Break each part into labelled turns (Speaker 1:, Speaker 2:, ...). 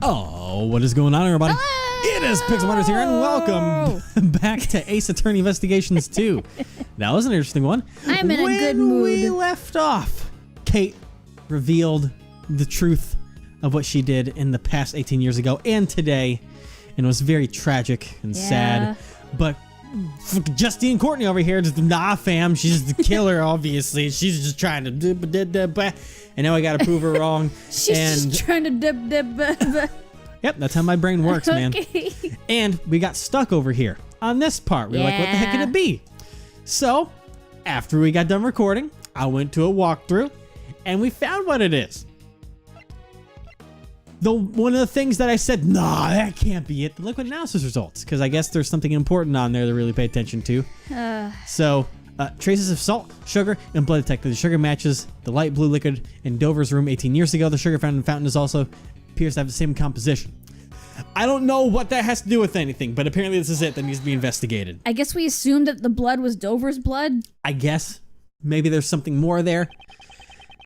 Speaker 1: Oh, what is going on, everybody?
Speaker 2: Hello!
Speaker 1: It is Pixelmarters here, and welcome back to Ace Attorney Investigations 2. That was an interesting one.
Speaker 2: I'm in a good mood.
Speaker 1: When we left off, Kate revealed the truth of what she did in the past 18 years ago and today, and it was very tragic and sad. But Justine Courtney over here, just nah, fam. She's the killer, obviously. She's just trying to and now I gotta prove her wrong.
Speaker 2: She's just trying to
Speaker 1: Yep, that's how my brain works, man.
Speaker 2: Okay.
Speaker 1: And we got stuck over here on this part. We were like, what the heck can it be? So, after we got done recording, I went to a walkthrough, and we found what it is. One of the things that I said, nah, that can't be it. The liquid analysis results, because I guess there's something important on there to really pay attention to. So, traces of salt, sugar, and blood detected. The sugar matches the light blue liquid in Dover's room 18 years ago. The sugar found in the fountain appears to have the same composition. I don't know what that has to do with anything, but apparently this is it that needs to be investigated.
Speaker 2: I guess we assumed that the blood was Dover's blood?
Speaker 1: I guess. Maybe there's something more there.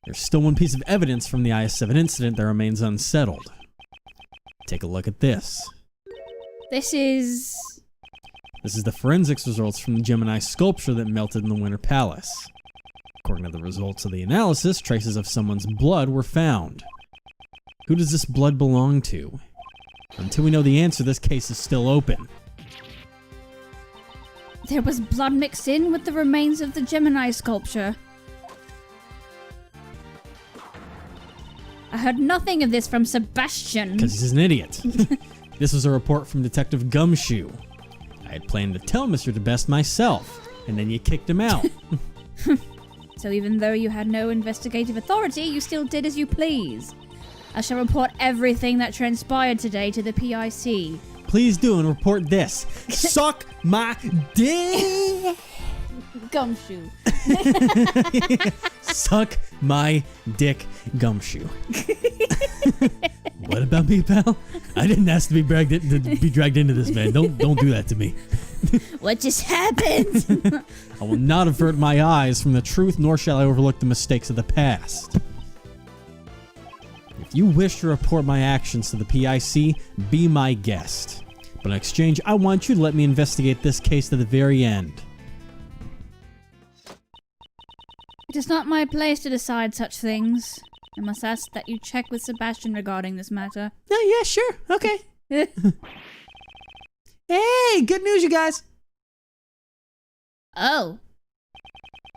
Speaker 1: There's still one piece of evidence from the IS-7 incident that remains unsettled. Take a look at this.
Speaker 2: This is
Speaker 1: the forensics results from the Gemini sculpture that melted in the Winter Palace. According to the results of the analysis, traces of someone's blood were found. Who does this blood belong to? Until we know the answer, this case is still open.
Speaker 2: There was blood mixed in with the remains of the Gemini sculpture. I heard nothing of this from Sebastian.
Speaker 1: Because he's an idiot. This was a report from Detective Gumshoe. I had planned to tell Mr. DeBest myself, and then you kicked him out.
Speaker 2: So even though you had no investigative authority, you still did as you please. I shall report everything that transpired today to the PIC.
Speaker 1: Please do, and report this. Suck my dick!
Speaker 2: Gumshoe.
Speaker 1: Suck my dick, Gumshoe. What about me, pal? I didn't ask to be dragged into this, man. Don't do that to me.
Speaker 2: What just happened?
Speaker 1: I will not avert my eyes from the truth, nor shall I overlook the mistakes of the past. If you wish to report my actions to the PIC, be my guest. But in exchange, I want you to let me investigate this case to the very end.
Speaker 2: It is not my place to decide such things. I must ask that you check with Sebastian regarding this matter.
Speaker 1: Yeah, sure. Okay. Hey, good news, you guys.
Speaker 2: Oh.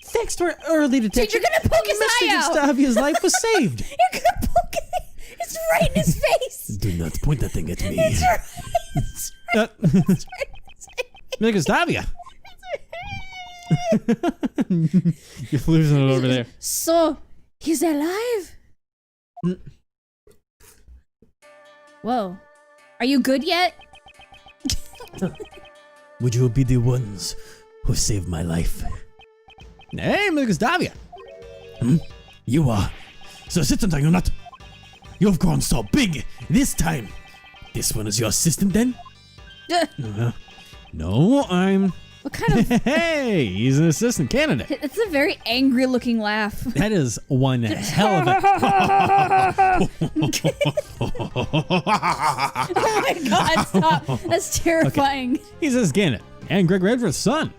Speaker 1: Thanks to our early detection,
Speaker 2: Dude, you're gonna poke his eye out!
Speaker 1: Mr. Gustavia's life was saved.
Speaker 2: You're gonna poke it! It's right in his face!
Speaker 1: Do not point that thing at me.
Speaker 2: It's right, it's right, it's right in his face.
Speaker 1: Mr. Gustavia. You're losing it over there.
Speaker 2: So, he's alive? Whoa. Are you good yet?
Speaker 1: Would you be the ones who saved my life? Hey, Mr. Gustavia. You are. So sit down, you're not. You've grown so big this time. This one is your assistant then? No, I'm...
Speaker 2: What kind of...
Speaker 1: Hey, he's an assistant candidate.
Speaker 2: It's a very angry looking laugh.
Speaker 1: That is one hell of a...
Speaker 2: Oh my god, stop. That's terrifying.
Speaker 1: Okay. He's his candidate, and Greg Redford's son.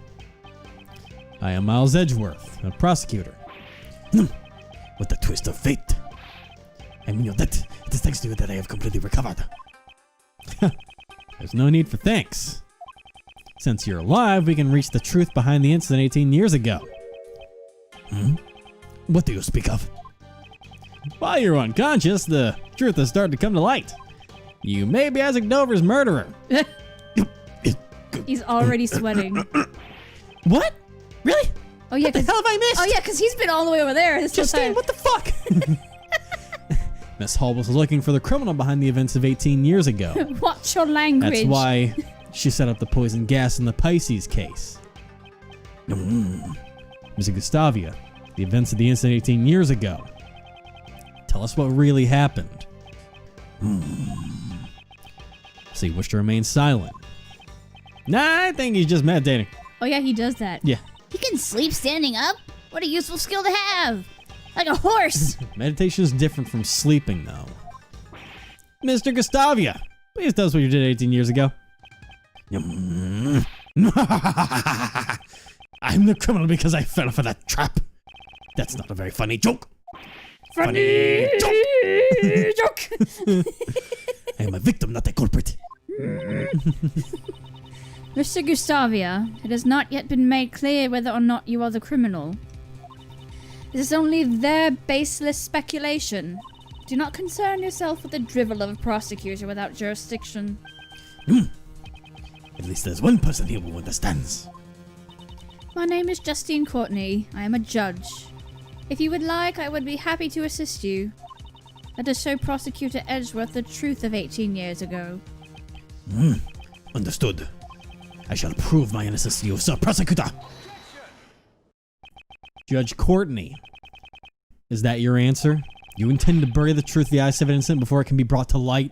Speaker 1: I am Miles Edgeworth, a prosecutor. What a twist of fate. I mean, that it is thanks to you that I have completely recovered. There's no need for thanks. Since you're alive, we can reach the truth behind the incident 18 years ago. What do you speak of? While you're unconscious, the truth is starting to come to light. You may be Isaac Dover's murderer.
Speaker 2: He's already sweating.
Speaker 1: What? Really?
Speaker 2: Oh yeah.
Speaker 1: What the hell have I missed?
Speaker 2: Oh yeah, because he's been all the way over there this whole
Speaker 1: Justine,
Speaker 2: time.
Speaker 1: what the fuck? Miss Hall was looking for the criminal behind the events of 18 years ago.
Speaker 2: Watch your language.
Speaker 1: That's why she set up the poison gas in the Pisces case. Mr. Gustavia, the events of the incident 18 years ago. Tell us what really happened. So you wish to remain silent? Nah, I think he's just meditating.
Speaker 2: Oh yeah, he does that.
Speaker 1: Yeah.
Speaker 2: He can sleep standing up? What a useful skill to have. Like a horse.
Speaker 1: Meditation is different from sleeping, though. Mr. Gustavia, please tell us what you did 18 years ago. I'm the criminal because I fell for that trap. That's not a very funny joke.
Speaker 2: Funny joke.
Speaker 1: I am a victim, not a culprit.
Speaker 2: Mr. Gustavia, it has not yet been made clear whether or not you are the criminal. This is only their baseless speculation. Do not concern yourself with the drivel of a prosecutor without jurisdiction.
Speaker 1: At least there's one person here who understands.
Speaker 2: My name is Justine Courtney. I am a judge. If you would like, I would be happy to assist you. Let us show Prosecutor Edgeworth the truth of 18 years ago.
Speaker 1: Understood. I shall prove my innocence to you, Sir Prosecutor. Judge Courtney, is that your answer? You intend to bury the truth of the eyes of an innocent before it can be brought to light?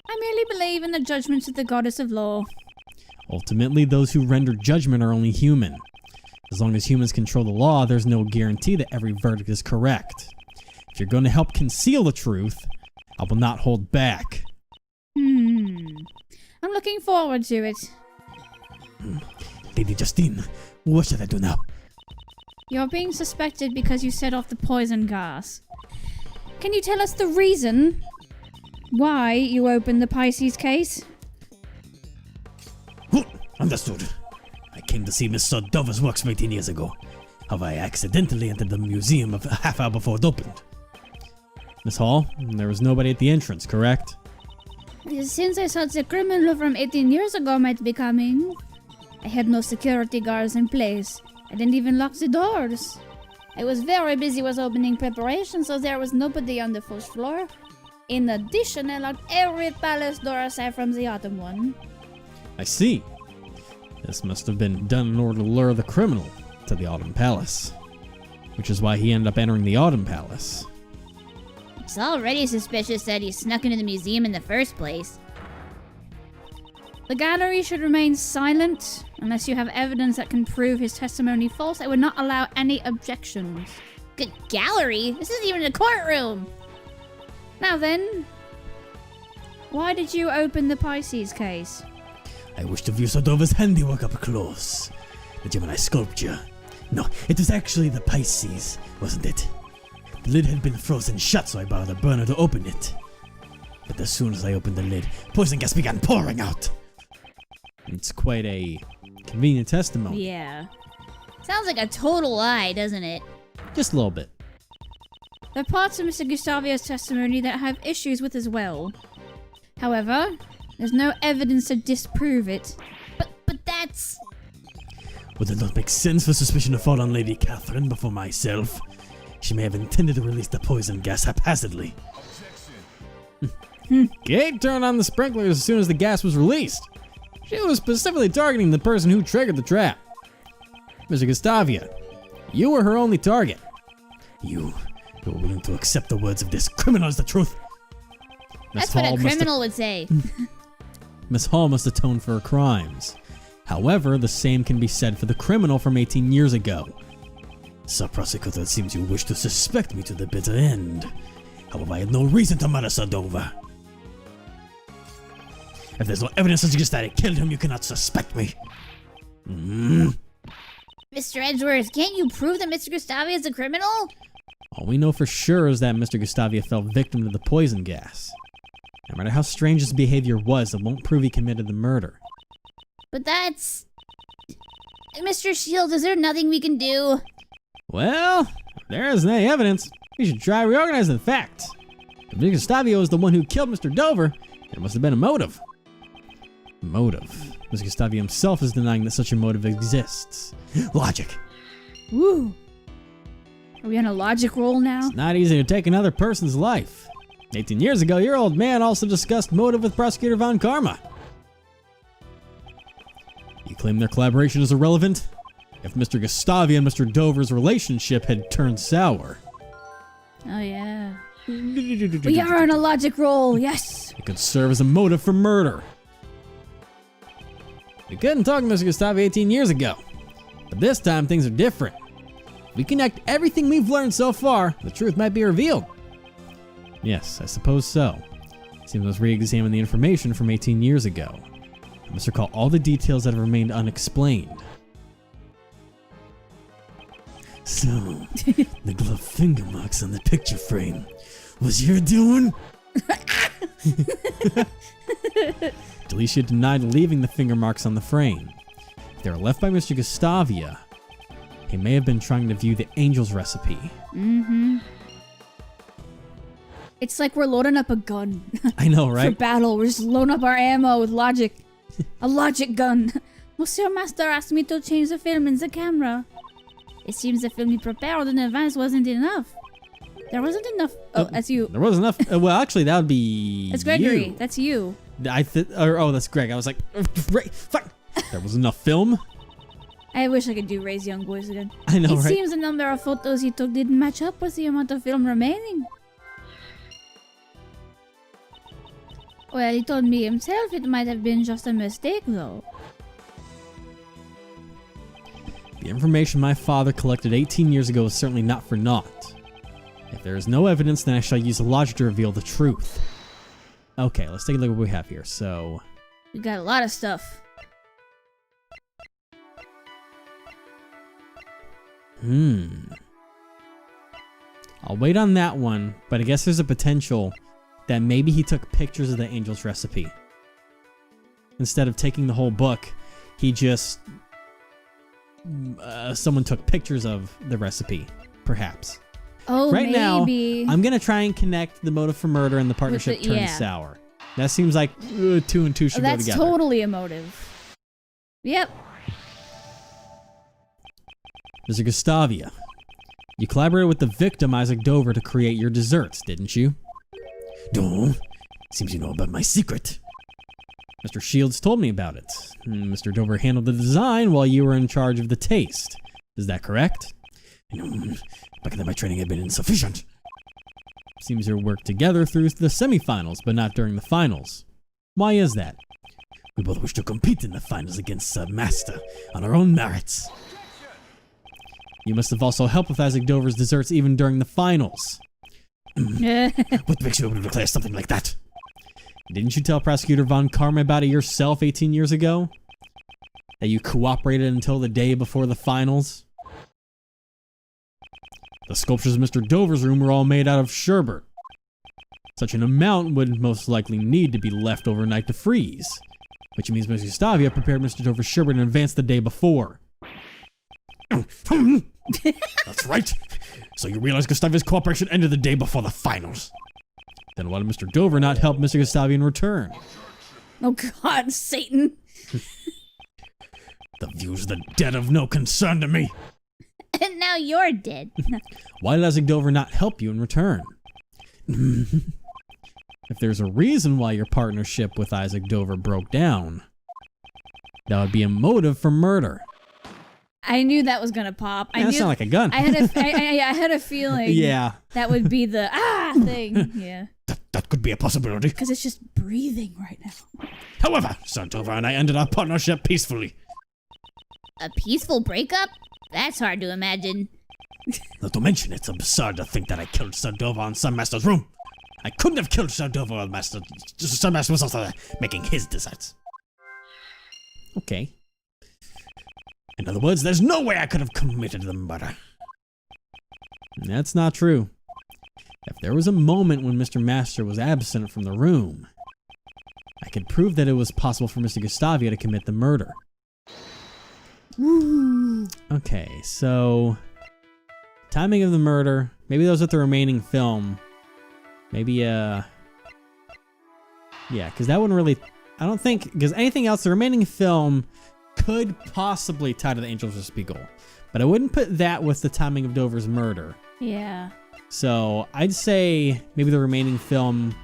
Speaker 2: I merely believe in the judgments of the goddess of law.
Speaker 1: Ultimately, those who render judgment are only human. As long as humans control the law, there's no guarantee that every verdict is correct. If you're going to help conceal the truth, I will not hold back.
Speaker 2: I'm looking forward to it.
Speaker 1: Lady Justine, what should I do now?
Speaker 2: You're being suspected because you set off the poison gas. Can you tell us the reason why you opened the Pisces case?
Speaker 1: Understood. I came to see Miss Dover's works 18 years ago. How I accidentally entered the museum a half hour before it opened. Miss Hall, there was nobody at the entrance, correct?
Speaker 2: Since I thought the criminal from 18 years ago might be coming, I had no security guards in place. I didn't even lock the doors. I was very busy with opening preparations, so there was nobody on the first floor. In addition, I locked every palace door aside from the autumn one.
Speaker 1: I see. This must have been done in order to lure the criminal to the Autumn Palace. Which is why he ended up entering the Autumn Palace.
Speaker 3: It's already suspicious that he snuck into the museum in the first place.
Speaker 2: The gallery should remain silent. Unless you have evidence that can prove his testimony false, I would not allow any objections.
Speaker 3: Good gallery? This isn't even a courtroom!
Speaker 2: Now then, why did you open the Pisces case?
Speaker 1: I wish to view Dover's handiwork up close. The Gemini sculpture. No, it was actually the Pisces, wasn't it? The lid had been frozen shut, so I borrowed a burner to open it. But as soon as I opened the lid, poison gas began pouring out. It's quite a convenient testimony.
Speaker 2: Yeah.
Speaker 3: Sounds like a total lie, doesn't it?
Speaker 1: Just a little bit.
Speaker 2: There are parts of Mr. Gustavia's testimony that I have issues with as well. However, there's no evidence to disprove it.
Speaker 3: But that's...
Speaker 1: Would it not make sense for suspicion to fall on Lady Catherine before myself? She may have intended to release the poison gas haphazardly. Kate turned on the sprinklers as soon as the gas was released. She was specifically targeting the person who triggered the trap. Mr. Gustavia, you were her only target. You were willing to accept the words of this criminal as the truth.
Speaker 3: That's what a criminal would say.
Speaker 1: Miss Hall must atone for her crimes. However, the same can be said for the criminal from 18 years ago. Sir Prosecutor, it seems you wish to suspect me to the bitter end. However, I had no reason to murder Sir Dover. If there's no evidence to suggest that I killed him, you cannot suspect me.
Speaker 3: Mr. Edgeworth, can't you prove that Mr. Gustavia is a criminal?
Speaker 1: All we know for sure is that Mr. Gustavia fell victim to the poison gas. No matter how strange his behavior was, it won't prove he committed the murder.
Speaker 3: But that's... Mr. Shields, is there nothing we can do?
Speaker 1: Well, if there isn't any evidence, we should try reorganizing the facts. If Mr. Gustavia was the one who killed Mr. Dover, there must have been a motive. Motive. Mr. Gustavia himself is denying that such a motive exists. Logic.
Speaker 2: Woo. Are we on a logic roll now?
Speaker 1: It's not easy to take another person's life. 18 years ago, your old man also discussed motive with Prosecutor Von Karma. You claim their collaboration is irrelevant? If Mr. Gustavia and Mr. Dover's relationship had turned sour.
Speaker 2: Oh yeah. We are on a logic roll, yes!
Speaker 1: It could serve as a motive for murder. We couldn't talk to Mr. Gustavia 18 years ago, but this time things are different. If we connect everything we've learned so far, the truth might be revealed. Yes, I suppose so. Seems let's re-examine the information from 18 years ago. I must recall all the details that have remained unexplained. So, the glove finger marks on the picture frame was your doing? Delicia denied leaving the finger marks on the frame. If they were left by Mr. Gustavia, he may have been trying to view the angel's recipe.
Speaker 2: Mm-hmm. It's like we're loading up a gun.
Speaker 1: I know, right?
Speaker 2: For battle, we're just loading up our ammo with logic. A logic gun. Monsieur Master asked me to change the film in the camera. It seems the film we prepared in advance wasn't enough. There wasn't enough. Oh, that's you.
Speaker 1: There wasn't enough. Well, actually, that would be.
Speaker 2: That's Gregory.
Speaker 1: You.
Speaker 2: That's you.
Speaker 1: That's Greg. I was like, fuck. There was enough film.
Speaker 2: I wish I could do Ray's Young Boys again.
Speaker 1: I know,
Speaker 2: It
Speaker 1: right?
Speaker 2: seems the number of photos he took didn't match up with the amount of film remaining. Well, he told me himself it might have been just a mistake, though.
Speaker 1: The information my father collected 18 years ago is certainly not for naught. If there is no evidence, then I shall use logic to reveal the truth. Okay, let's take a look at what we have here. So,
Speaker 2: We got a lot of stuff.
Speaker 1: I'll wait on that one, but I guess there's a potential that maybe he took pictures of the angel's recipe. Instead of taking the whole book, he just... someone took pictures of the recipe, perhaps.
Speaker 2: Oh,
Speaker 1: right
Speaker 2: maybe.
Speaker 1: now, I'm going to try and connect the motive for murder and the partnership turns sour. That seems like 2 and 2 should go together.
Speaker 2: That's totally a motive. Yep.
Speaker 1: Mr. Gustavia, you collaborated with the victim, Isaac Dover, to create your desserts, didn't you? No. Seems you know about my secret. Mr. Shields told me about it. Mr. Dover handled the design while you were in charge of the taste. Is that correct? Back then my training had been insufficient. Seems you worked together through the semifinals, but not during the finals. Why is that? We both wish to compete in the finals against Master on our own merits. You must have also helped with Isaac Dover's desserts even during the finals. What makes you able to declare something like that? Didn't you tell Prosecutor Von Karma about it yourself 18 years ago? That you cooperated until the day before the finals? The sculptures in Mr. Dover's room were all made out of sherbet. Such an amount would most likely need to be left overnight to freeze, which means Mr. Gustavia prepared Mr. Dover's sherbet in advance the day before. That's right. So you realize Gustavia's cooperation ended the day before the finals. Then why did Mr. Dover not help Mr. Gustavia in return?
Speaker 2: Oh God, Satan.
Speaker 1: The views of the dead of no concern to me.
Speaker 3: And now you're dead.
Speaker 1: Why did Isaac Dover not help you in return? If there's a reason why your partnership with Isaac Dover broke down, that would be a motive for murder.
Speaker 2: I knew that was gonna pop.
Speaker 1: Yeah, that sounded like a gun.
Speaker 2: I had a feeling.
Speaker 1: Yeah.
Speaker 2: That would be the thing. Yeah.
Speaker 1: That could be a possibility.
Speaker 2: Because it's just breathing right now.
Speaker 1: However, Sir Dover and I ended our partnership peacefully.
Speaker 3: A peaceful breakup? That's hard to imagine.
Speaker 1: Not to mention, it's absurd to think that I killed Sir Dover in Sir Master's room. I couldn't have killed Sir Dover while Sir Master was also making his desserts. Okay. In other words, there's no way I could have committed the murder. That's not true. If there was a moment when Mr. Master was absent from the room, I could prove that it was possible for Mr. Gustavia to commit the murder. Okay, so timing of the murder. Maybe those with the remaining film. Maybe yeah, because that wouldn't really. I don't think because anything else, the remaining film could possibly tie to the Angel's Recipe goal, but I wouldn't put that with the timing of Dover's murder.
Speaker 2: Yeah.
Speaker 1: So I'd say maybe the remaining film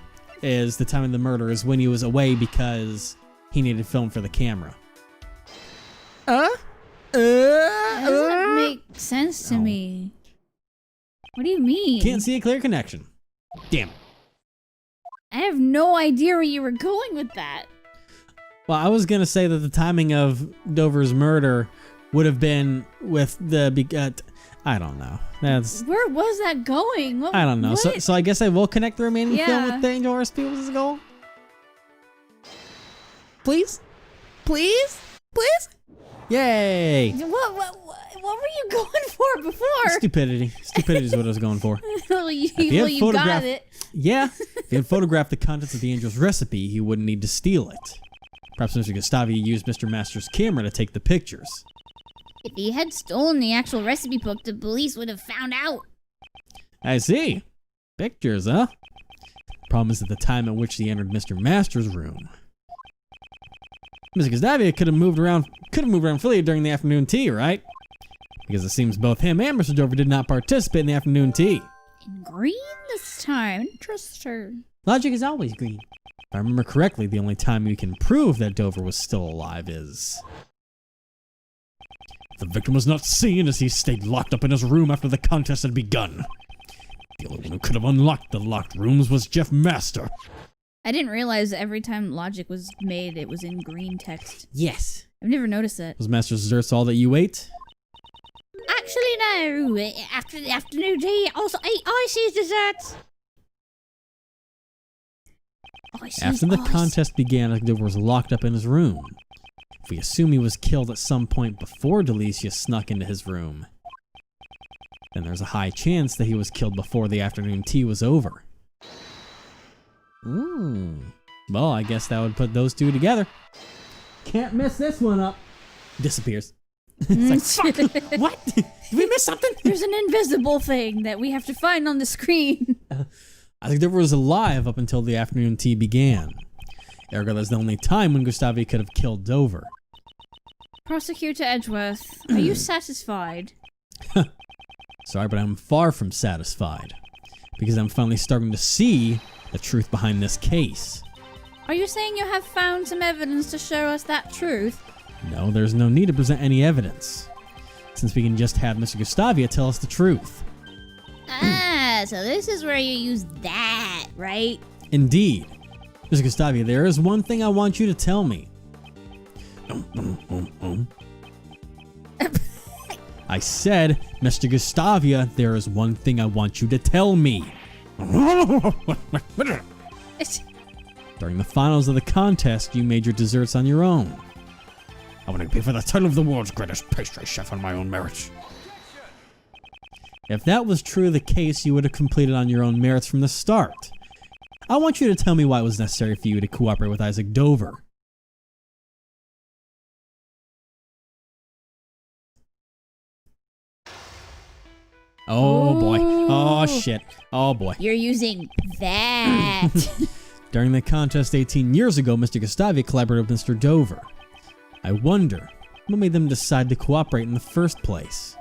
Speaker 1: is the time of the murder is when he was away because he needed film for the camera.
Speaker 2: That doesn't make sense to me. What do you mean?
Speaker 1: Can't see a clear connection. Damn it.
Speaker 2: I have no idea where you were going with that.
Speaker 1: Well, I was going to say that the timing of Dover's murder would have been with the... I don't know.
Speaker 2: Where was that going?
Speaker 1: I don't know. So I guess I will connect the remaining film with the Angel Recipe was his goal. please? Please? Please? Yay!
Speaker 2: What were you going for before?
Speaker 1: Stupidity. Stupidity is what I was going for.
Speaker 2: Well, you
Speaker 1: If
Speaker 2: got it.
Speaker 1: Yeah, if he had photographed the contents of the angel's recipe, he wouldn't need to steal it. Perhaps Mr. Gustavia used Mr. Master's camera to take the pictures.
Speaker 3: If he had stolen the actual recipe book, the police would have found out.
Speaker 1: I see. Pictures, huh? Problem is at the time at which he entered Mr. Master's room. Mr. Gustavia could have moved around freely during the afternoon tea, right? Because it seems both him and Mr. Dover did not participate in the afternoon tea.
Speaker 3: In green this time. Interesting.
Speaker 1: Logic is always green. If I remember correctly, the only time we can prove that Dover was still alive is... The victim was not seen as he stayed locked up in his room after the contest had begun. The only one who could have unlocked the locked rooms was Jeff Master.
Speaker 2: I didn't realize every time logic was made, it was in green text.
Speaker 1: Yes.
Speaker 2: I've never noticed that.
Speaker 1: Was Master's desserts all that you ate?
Speaker 3: Actually, no. After the afternoon tea, I also ate Icy's desserts.
Speaker 1: After the contest began, Dover was locked up in his room. If we assume he was killed at some point before Delicia snuck into his room, then there's a high chance that he was killed before the afternoon tea was over. Well, I guess that would put those two together. Can't mess this one up. Disappears. It's like, fuck! What? Did we miss something?
Speaker 2: There's an invisible thing that we have to find on the screen.
Speaker 1: I think Dover was alive up until the afternoon tea began. Ergo, that's the only time when Gustavia could have killed Dover.
Speaker 2: Prosecutor Edgeworth, are you satisfied?
Speaker 1: Sorry, but I'm far from satisfied. Because I'm finally starting to see the truth behind this case.
Speaker 2: Are you saying you have found some evidence to show us that truth?
Speaker 1: No, there's no need to present any evidence, since we can just have Mr. Gustavia tell us the truth.
Speaker 3: Ah, so this is where you use that, right?
Speaker 1: Indeed. Mr. Gustavia, there is one thing I want you to tell me. I said, Mr. Gustavia, there is one thing I want you to tell me. During the finals of the contest, you made your desserts on your own. I want to compete for the title of the world's greatest pastry chef on my own merit. If that was true the case, you would have completed on your own merits from the start. I want you to tell me why it was necessary for you to cooperate with Isaac Dover. Oh boy. Oh shit. Oh boy.
Speaker 3: You're using that.
Speaker 1: During the contest 18 years ago, Mr. Gustavia collaborated with Mr. Dover. I wonder, what made them decide to cooperate in the first place?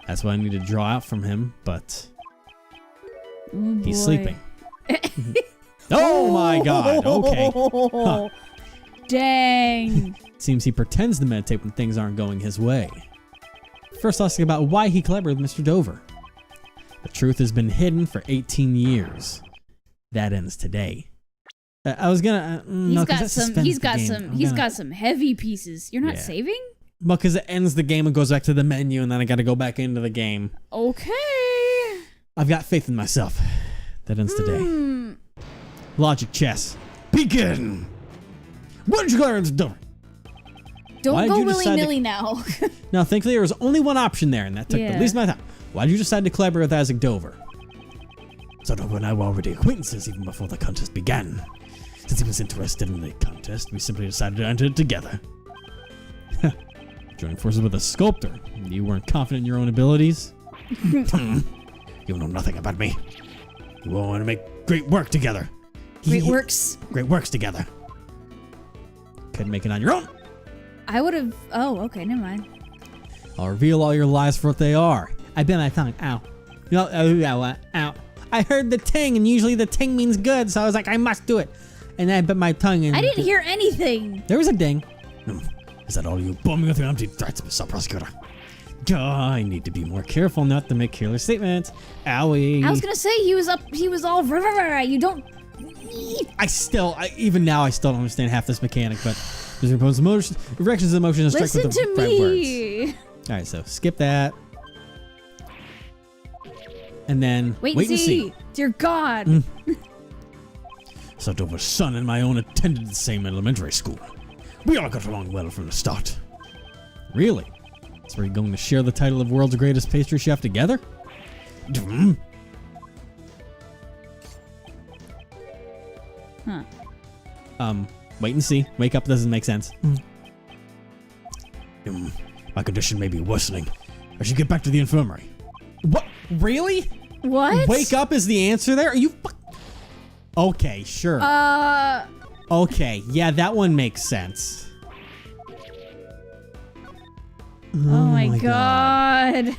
Speaker 1: That's what I need to draw out from him, but... he's sleeping. Oh my god, okay. Huh.
Speaker 2: Dang.
Speaker 1: Seems he pretends to meditate when things aren't going his way. First, let's think about why he collaborated with Mr. Dover. The truth has been hidden for 18 years. That ends today. I was gonna...
Speaker 2: He's got some heavy pieces. You're not saving?
Speaker 1: Well, because it ends the game and goes back to the menu, and then I gotta go back into the game.
Speaker 2: Okay.
Speaker 1: I've got faith in myself. That ends today. Logic chess. Begin! What did you collaborate with Dover?
Speaker 2: Don't go willy-nilly now.
Speaker 1: Now, thankfully, there was only one option there, and that took the least amount of time. Why did you decide to collaborate with Isaac Dover? So Dover and I were already acquaintances even before the contest began. Since he was interested in the contest, we simply decided to enter it together. Joining forces with a sculptor. You weren't confident in your own abilities? You know nothing about me. We want to make great work together.
Speaker 2: Great works
Speaker 1: together. Couldn't make it on your own.
Speaker 2: I would have... Oh, okay, never mind.
Speaker 1: I'll reveal all your lies for what they are. I bit my tongue. Ow. Ow. I heard the ting, and usually the ting means good, so I was like, I must do it. And then I bit my tongue and...
Speaker 2: I didn't hear anything.
Speaker 1: There was a ding. Is that all you bore me with your empty threats, Mr. Prosecutor? I need to be more careful not to make careless statements. Owie.
Speaker 2: I was gonna say he was all... You don't...
Speaker 1: Even now, I still don't understand half this mechanic, but... There's opposed emotions, directions of emotion, and strike with the right words. Alright, so skip that. And then wait and see.
Speaker 2: Dear God.
Speaker 1: So Dover's son and my own attended the same elementary school. We all got along well from the start. Really? So we're going to share the title of world's greatest pastry chef together?
Speaker 2: Huh.
Speaker 1: Wait and see. Wake up doesn't make sense. My condition may be worsening. I should get back to the infirmary. What? Really?
Speaker 2: What?
Speaker 1: Wake up is the answer there? Are you Okay, sure. Okay, yeah, that one makes sense.
Speaker 2: Oh my god.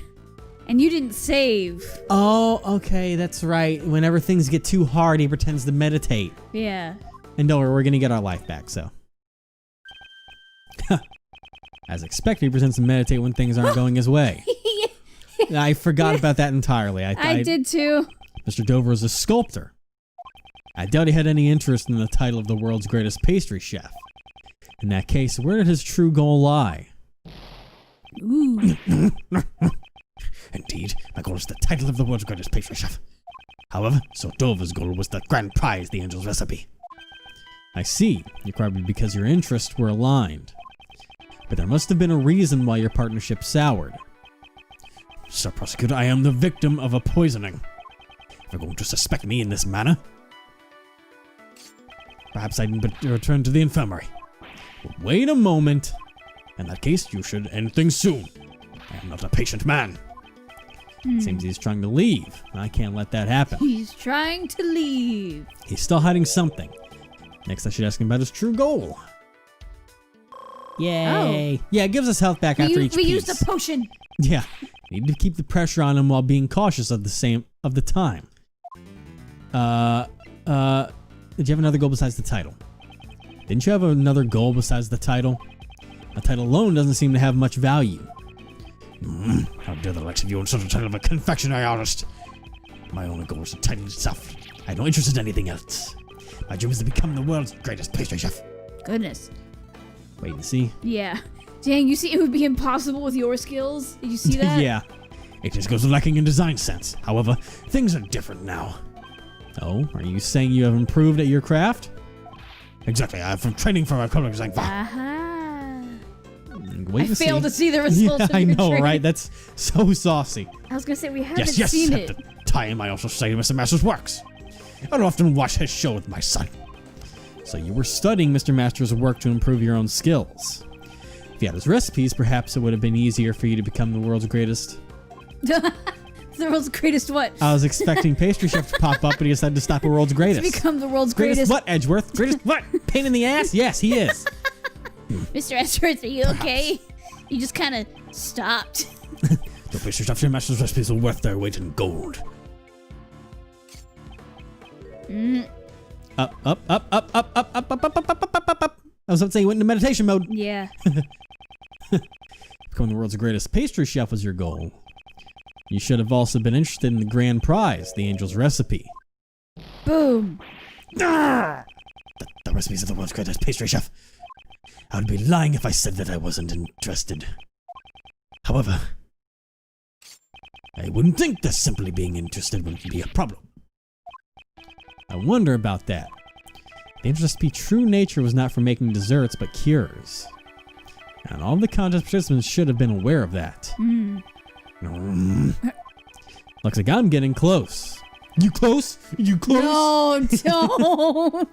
Speaker 2: And you didn't save.
Speaker 1: Oh, okay, that's right. Whenever things get too hard, he pretends to meditate.
Speaker 2: Yeah.
Speaker 1: And don't worry, we're gonna get our life back, so. As expected, he pretends to meditate when things aren't going his way. I forgot about that entirely.
Speaker 2: I did too.
Speaker 1: Mr. Dover is a sculptor. I doubt he had any interest in the title of the world's greatest pastry chef. In that case, where did his true goal lie?
Speaker 2: Ooh.
Speaker 1: Indeed, my goal is the title of the world's greatest pastry chef. However, Sir Dover's goal was the grand prize, the angel's recipe. I see. You're probably because your interests were aligned. But there must have been a reason why your partnership soured. Sir Prosecutor, I am the victim of a poisoning. If you're going to suspect me in this manner, perhaps I'd better return to the infirmary. But wait a moment. In that case, you should end things soon. I am not a patient man. Seems he's trying to leave. I can't let that happen.
Speaker 2: He's trying to leave.
Speaker 1: He's still hiding something. Next, I should ask him about his true goal. Yay.
Speaker 2: Oh.
Speaker 1: Yeah, it gives us health back after each piece.
Speaker 2: We used a potion.
Speaker 1: Yeah. Need to keep the pressure on him while being cautious of the time. Did you have another goal besides the title? Didn't you have another goal besides the title? A title alone doesn't seem to have much value. How dare the likes of you insult the title of a confectionery artist? My only goal is the title itself. I have no interest in anything else. My dream is to become the world's greatest pastry chef.
Speaker 2: Goodness.
Speaker 1: Wait and see.
Speaker 2: Yeah. Dang, you see, it would be impossible with your skills. Did you see that?
Speaker 1: Yeah. It just goes lacking in design sense. However, things are different now. Oh, are you saying you have improved at your craft? Exactly. I have from training for a color design. Wait
Speaker 2: I
Speaker 1: and
Speaker 2: failed
Speaker 1: see.
Speaker 2: to see the results of
Speaker 1: I
Speaker 2: your
Speaker 1: know,
Speaker 2: training.
Speaker 1: right? That's so saucy.
Speaker 2: I was gonna say we haven't
Speaker 1: Yes.
Speaker 2: seen
Speaker 1: At
Speaker 2: it.
Speaker 1: the time, I also studied Mr. Master's works. I'd often watch his show with my son. So you were studying Mr. Master's work to improve your own skills. If you had his recipes, perhaps it would have been easier for you to become the world's greatest.
Speaker 2: The world's greatest what?
Speaker 1: I was expecting pastry chef to pop up, but he decided to stop at world's greatest.
Speaker 2: To become the world's
Speaker 1: Greatest
Speaker 2: greatest.
Speaker 1: what, Edgeworth? Greatest what? Pain in the ass? Yes, he is.
Speaker 3: Mr. Edgeworth, are you okay? You just kind of stopped.
Speaker 1: The pastry chef's your master's recipes are worth their weight in gold. Up. I was about to say you went into meditation mode.
Speaker 2: Yeah.
Speaker 1: Becoming the world's greatest pastry chef was your goal. You should have also been interested in the grand prize, the angel's recipe.
Speaker 2: Boom.
Speaker 1: The recipes of the world's greatest pastry chef. I would be lying if I said that I wasn't interested. However, I wouldn't think that simply being interested would be a problem. I wonder about that. The angel's recipe true nature was not for making desserts, but cures. And all the contest participants should have been aware of that. Looks like I'm getting close. You close? You close?
Speaker 2: No, don't.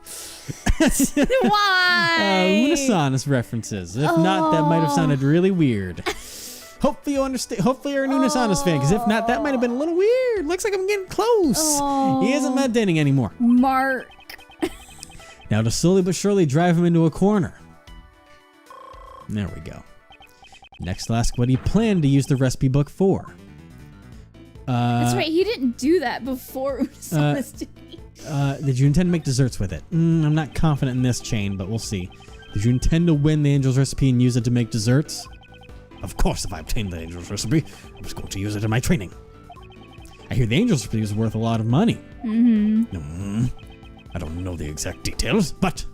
Speaker 2: Why?
Speaker 1: Unisonus references. If not, that might have sounded really weird. Hopefully you understand. Hopefully you're an Unisonus fan, because if not, that might have been a little weird. Looks like I'm getting close. He isn't meditating anymore.
Speaker 2: Mark.
Speaker 1: Now to slowly but surely drive him into a corner. There we go. Next, I'll ask what he planned to use the recipe book for.
Speaker 2: That's right, he didn't do that before Unisonus did he?
Speaker 1: Did you intend to make desserts with it? I'm not confident in this chain, but we'll see. Did you intend to win the angel's recipe and use it to make desserts? Of course, if I obtained the angel's recipe, I was going to use it in my training. I hear the angel's recipe is worth a lot of money. I don't know the exact details, but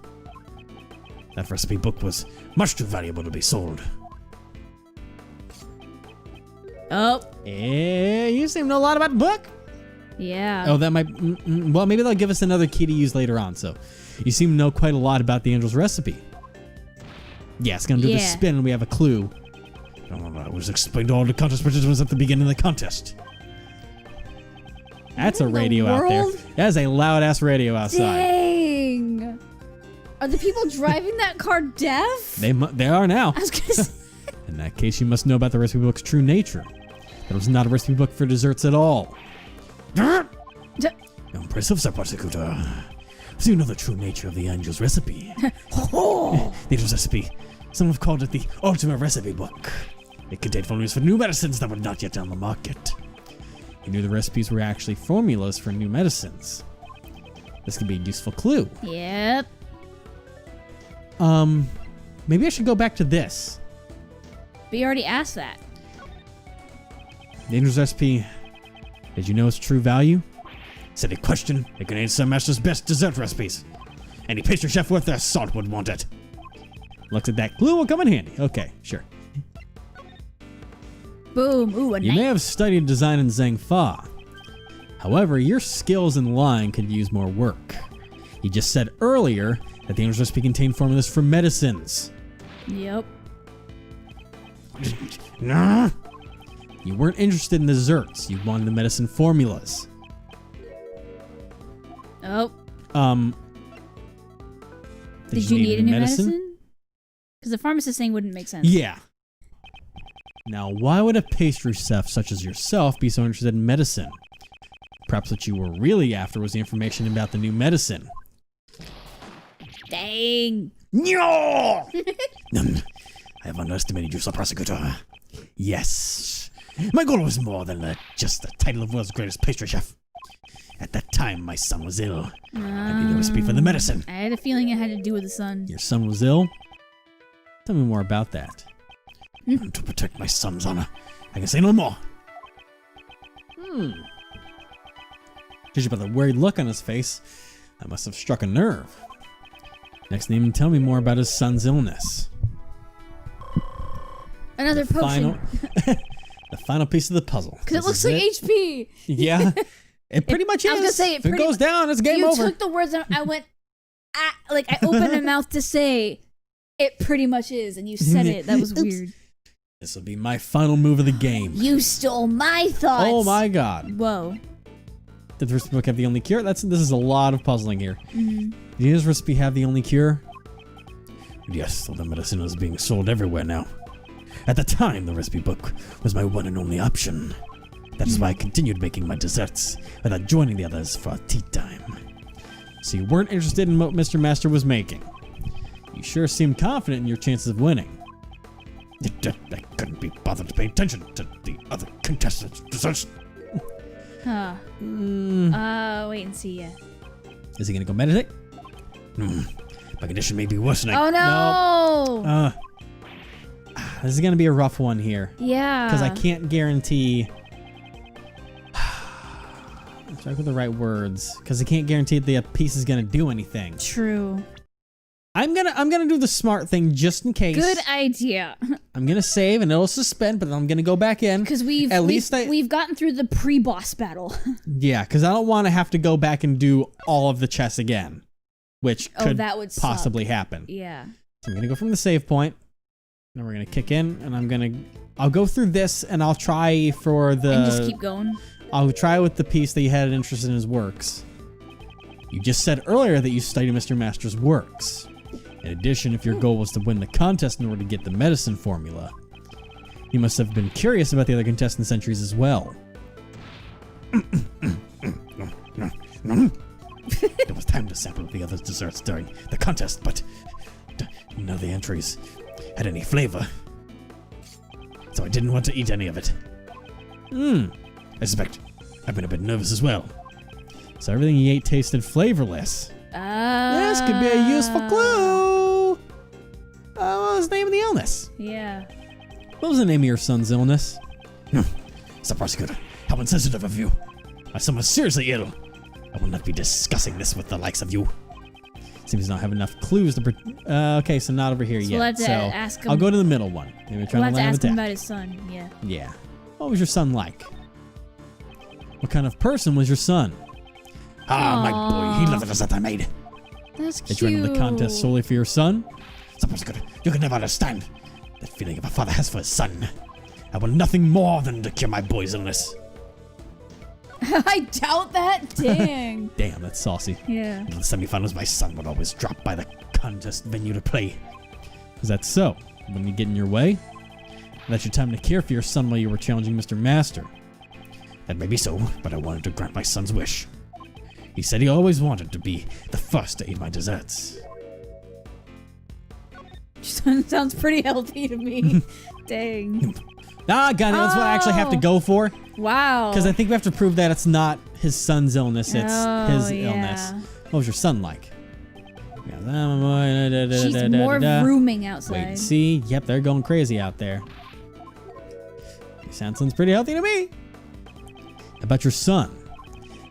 Speaker 1: that recipe book was much too valuable to be sold.
Speaker 2: Oh.
Speaker 1: You seem to know a lot about the book.
Speaker 2: Yeah.
Speaker 1: Oh, that might... well, maybe they'll give us another key to use later on, so... You seem to know quite a lot about the angel's recipe. Yeah, it's gonna do the spin and we have a clue. I was explained to all the contest participants at the beginning of the contest. That's a radio out there. That is a loud ass radio outside.
Speaker 2: Dang. Are the people driving that car deaf?
Speaker 1: They are now.
Speaker 2: I was gonna say.
Speaker 1: In that case, you must know about the recipe book's true nature. It was not a recipe book for desserts at all. Impressive, Sir Prosecutor. So you know the true nature of the angel's recipe. The angel's recipe. Some have called it the ultimate recipe book. It contained formulas for new medicines that were not yet on the market. You knew the recipes were actually formulas for new medicines. This could be a useful clue.
Speaker 2: Yep.
Speaker 1: Maybe I should go back to this.
Speaker 2: But you already asked that.
Speaker 1: The angel's recipe. Did you know its true value? Silly question. It contains some master's best dessert recipes. Any pastry chef worth their salt would want it. Looks like that clue will come in handy. Okay, sure.
Speaker 2: Boom. Ooh,
Speaker 1: You may have studied design in Zhang Fa. However, your skills in lying could use more work. You just said earlier that the angel's recipe contained formulas for medicines.
Speaker 2: Yep.
Speaker 1: Nah. You weren't interested in desserts. You wanted the medicine formulas.
Speaker 2: Oh.
Speaker 1: Did
Speaker 2: you need a new medicine? Because the pharmacist saying wouldn't make sense.
Speaker 1: Yeah. Now, why would a pastry chef such as yourself be so interested in medicine? Perhaps what you were really after was the information about the new medicine.
Speaker 2: Dang.
Speaker 1: No! I have underestimated you, Sir Prosecutor. Yes. My goal was more than just the title of world's greatest pastry chef. At that time, my son was ill. I need the recipe for the medicine.
Speaker 2: I had a feeling it had to do with the sun.
Speaker 1: Your son was ill? Tell me more about that. To protect my son's honor, I can say no more. Judging by the worried look on his face, that must have struck a nerve. Next name, tell me more about his son's illness.
Speaker 2: Another potion.
Speaker 1: The final piece of the puzzle.
Speaker 2: Because it looks like HP.
Speaker 1: Yeah, it pretty much is.
Speaker 2: I was gonna say
Speaker 1: if it goes down, it's game over.
Speaker 2: You took the words and I went, I opened my mouth to say, it pretty much is, and you said it. That was weird.
Speaker 1: This will be my final move of the game.
Speaker 2: You stole my thoughts.
Speaker 1: Oh my god.
Speaker 2: Whoa.
Speaker 1: Did the recipe book have the only cure? This is a lot of puzzling here. Did his recipe have the only cure? Yes, so the medicine is being sold everywhere now. At the time, the recipe book was my one and only option. That is why I continued making my desserts without joining the others for tea time. So you weren't interested in what Mr. Master was making. You sure seemed confident in your chances of winning. I couldn't be bothered to pay attention to the other contestants' desserts.
Speaker 2: Huh. Wait and see ya.
Speaker 1: Is he gonna go meditate? My condition may be worsening.
Speaker 2: Oh no!
Speaker 1: Nope. This is gonna be a rough one here.
Speaker 2: Yeah.
Speaker 1: Because I can't guarantee. Strike with the right words. Because I can't guarantee the piece is gonna do anything.
Speaker 2: True.
Speaker 1: I'm gonna do the smart thing just in case.
Speaker 2: Good idea.
Speaker 1: I'm gonna save and it'll suspend, but I'm gonna go back in.
Speaker 2: Because we've gotten through the pre-boss battle.
Speaker 1: Yeah, because I don't want to have to go back and do all of the chess again, which could
Speaker 2: that would
Speaker 1: possibly
Speaker 2: suck.
Speaker 1: happen.
Speaker 2: Yeah.
Speaker 1: So I'm gonna go from the save point. Then we're gonna kick in, and I'll go through this, and I'll try for the.
Speaker 2: And just keep going.
Speaker 1: I'll try with the piece that you had an interest in his works. You just said earlier that you studied Mr. Master's works. In addition, if your goal was to win the contest in order to get the medicine formula, you must have been curious about the other contestants' entries as well. There was time to sample the other desserts during the contest, but none of the entries had any flavor. So I didn't want to eat any of it. I suspect I've been a bit nervous as well. So everything he ate tasted flavorless. This could be a useful clue. What was the name of the illness?
Speaker 2: Yeah.
Speaker 1: What was the name of your son's illness? Sir Prosecutor, how insensitive of you. My son was seriously ill. I will not be discussing this with the likes of you. Seems to not have enough clues to. Okay, so not over here
Speaker 2: so
Speaker 1: yet.
Speaker 2: We'll have to ask him.
Speaker 1: I'll go to the middle one. Maybe
Speaker 2: We'll have to ask him about his son. Yeah.
Speaker 1: Yeah. What was your son like? What kind of person was your son? My boy, he loved the dessert I made.
Speaker 2: That's cute.
Speaker 1: Did you enter the contest solely for your son? You can never understand that feeling a father has for his son. I want nothing more than to cure my boy's illness.
Speaker 2: I doubt that. Dang.
Speaker 1: Damn, that's saucy.
Speaker 2: Yeah.
Speaker 1: In the semifinals, my son would always drop by the contest venue to play. Is that so? When you get in your way? That's your time to care for your son while you were challenging Mr. Master. That may be so, but I wanted to grant my son's wish. He said he always wanted to be the first to eat my desserts.
Speaker 2: Sounds pretty healthy to me. Dang.
Speaker 1: Ah, got it. That's what I actually have to go for.
Speaker 2: Wow.
Speaker 1: Because I think we have to prove that it's not his son's illness, it's his
Speaker 2: yeah.
Speaker 1: illness. What was your son like?
Speaker 2: She's more rooming outside.
Speaker 1: Wait and see. Yep, they're going crazy out there. Sounds pretty healthy to me. About your son.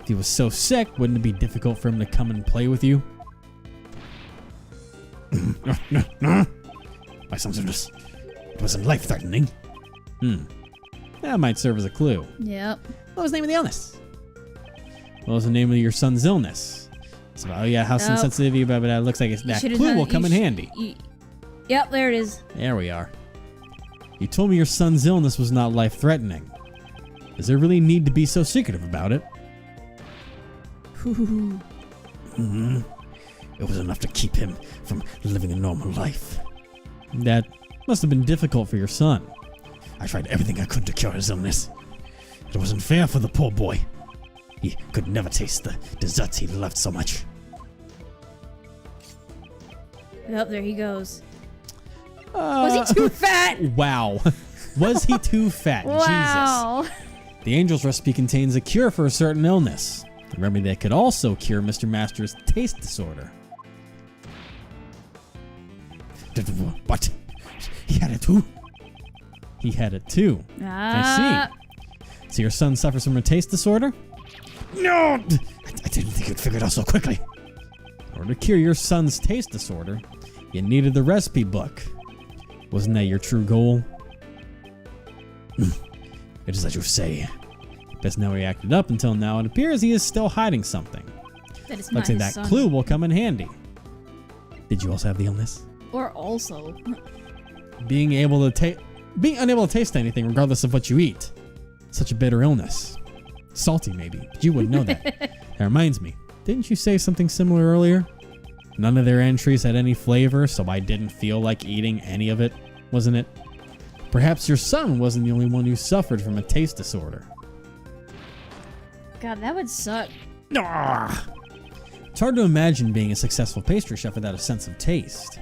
Speaker 1: If he was so sick, wouldn't it be difficult for him to come and play with you? My son's illness. It wasn't life-threatening. That might serve as a clue.
Speaker 2: Yep.
Speaker 1: What was the name of the illness? What was the name of your son's illness? So, oh yeah, how sensitive, but it looks like that clue will come in handy.
Speaker 2: Yep, there it is.
Speaker 1: There we are. You told me your son's illness was not life-threatening. Does there really need to be so secretive about it? It was enough to keep him from living a normal life. That must have been difficult for your son. I tried everything I could to cure his illness. It wasn't fair for the poor boy. He could never taste the desserts he loved so much.
Speaker 2: Yep, there he goes. Was he too fat?
Speaker 1: Wow. Was he too fat?
Speaker 2: Wow.
Speaker 1: Jesus. The angel's recipe contains a cure for a certain illness. A remedy that could also cure Mr. Master's taste disorder. What? He had it too? He had it too. I see. So your son suffers from a taste disorder? No! I didn't think you'd figure it out so quickly. In order to cure your son's taste disorder, you needed the recipe book. Wasn't that your true goal? It is as you say. Best now he acted up until now. It appears he is still hiding something.
Speaker 2: That is
Speaker 1: Looks like that clue will come in handy. Did you also have the illness?
Speaker 2: Or also.
Speaker 1: Being unable to taste anything regardless of what you eat. Such a bitter illness. Salty maybe, but you wouldn't know that. That reminds me, didn't you say something similar earlier? None of their entries had any flavor, so I didn't feel like eating any of it, wasn't it? Perhaps your son wasn't the only one who suffered from a taste disorder.
Speaker 2: God, that would suck.
Speaker 1: It's hard to imagine being a successful pastry chef without a sense of taste.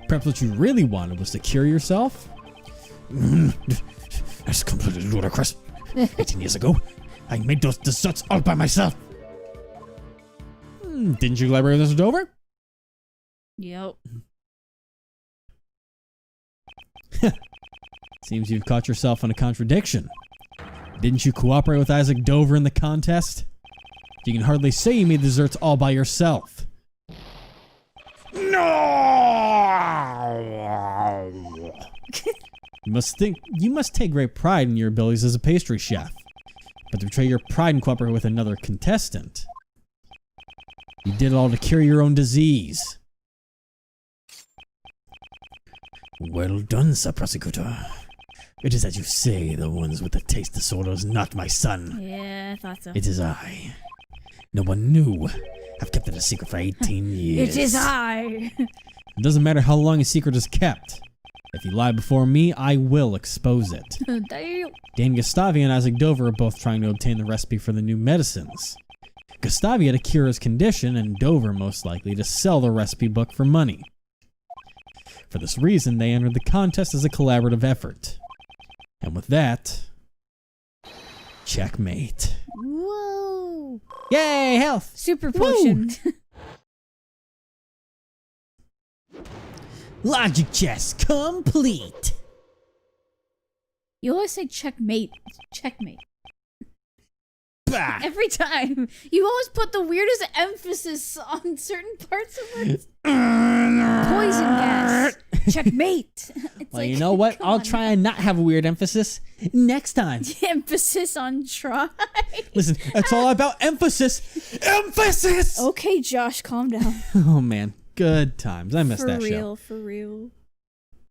Speaker 1: Perhaps what you really wanted was to cure yourself? That's completely ludicrous. 18 years ago, I made those desserts all by myself. Didn't you collaborate with Mr. Dover?
Speaker 2: Yep.
Speaker 1: Seems you've caught yourself in a contradiction. Didn't you cooperate with Isaac Dover in the contest? You can hardly say you made the desserts all by yourself. No! You must take great pride in your abilities as a pastry chef. But to betray your pride and cooperate with another contestant. You did it all to cure your own disease. Well done, Sir Prosecutor. It is as you say, the ones with the taste disorder is not my son.
Speaker 2: Yeah, I thought so.
Speaker 1: It is I. No one knew. I've kept it a secret for 18 years.
Speaker 2: It is I.
Speaker 1: It doesn't matter how long a secret is kept. If you lie before me, I will expose it.
Speaker 2: Damn.
Speaker 1: Dan Gustavia and Isaac Dover are both trying to obtain the recipe for the new medicines. Gustavia to cure his condition, and Dover most likely to sell the recipe book for money. For this reason, they entered the contest as a collaborative effort. And with that, checkmate.
Speaker 2: Whoa.
Speaker 1: Yay, health!
Speaker 2: Super potion.
Speaker 1: Logic chess complete.
Speaker 2: You always say checkmate. Checkmate.
Speaker 1: Bah.
Speaker 2: Every time. You always put the weirdest emphasis on certain parts of words. Poison gas. Checkmate. It's
Speaker 1: Well,
Speaker 2: like,
Speaker 1: you know what?
Speaker 2: come
Speaker 1: I'll
Speaker 2: on.
Speaker 1: try and not have a weird emphasis next time.
Speaker 2: Emphasis on try.
Speaker 1: Listen, it's all about emphasis. Emphasis!
Speaker 2: Okay, Josh, calm down.
Speaker 1: Oh, man. Good times. I missed that show.
Speaker 4: For real.